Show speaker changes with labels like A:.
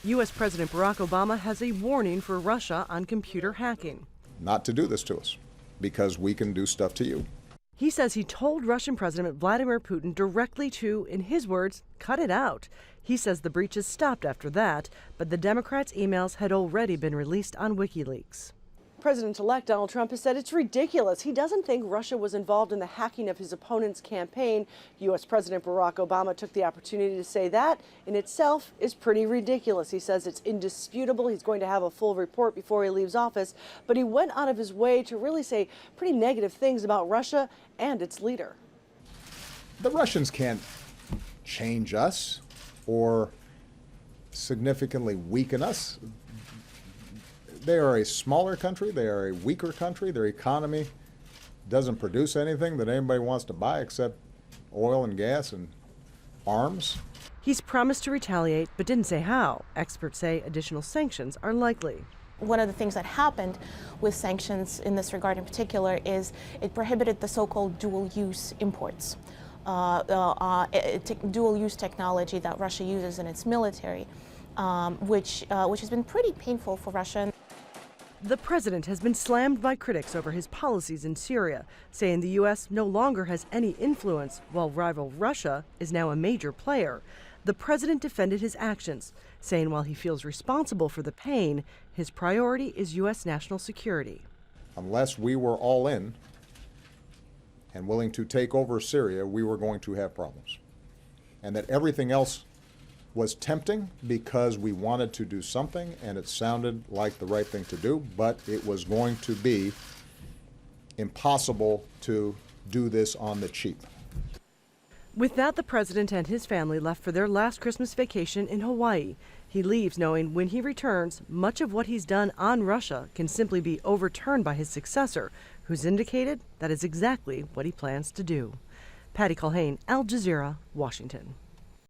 A: U.S. President Barack Obama has a warning for Russia on computer hacking.
B: Not to do this to us, because we can do stuff to you.
A: He says he told Russian President Vladimir Putin directly to, in his words, cut it out. He says the breaches stopped after that, but the Democrats' emails had already been released on WikiLeaks. President-elect Donald Trump has said it's ridiculous. He doesn't think Russia was involved in the hacking of his opponent's campaign. U.S. President Barack Obama took the opportunity to say that in itself is pretty ridiculous. He says it's indisputable. He's going to have a full report before he leaves office. But he went out of his way to really say pretty negative things about Russia and its leader.
B: The Russians can't change us or significantly weaken us. They are a smaller country, they are a weaker country, their economy doesn't produce anything that anybody wants to buy except oil and gas and arms.
A: He's promised to retaliate, but didn't say how. Experts say additional sanctions are likely.
C: One of the things that happened with sanctions in this regard in particular is it prohibited the so-called dual-use imports, dual-use technology that Russia uses in its military, which has been pretty painful for Russia.
A: The president has been slammed by critics over his policies in Syria, saying the U.S. no longer has any influence, while rival Russia is now a major player. The president defended his actions, saying while he feels responsible for the pain, his priority is U.S. national security.
B: Unless we were all in and willing to take over Syria, we were going to have problems. And that everything else was tempting because we wanted to do something and it sounded like the right thing to do, but it was going to be impossible to do this on the cheap.
A: With that, the president and his family left for their last Christmas vacation in Hawaii. He leaves knowing when he returns, much of what he's done on Russia can simply be overturned by his successor, who's indicated that is exactly what he plans to do. Patty Culhane, Al Jazeera, Washington.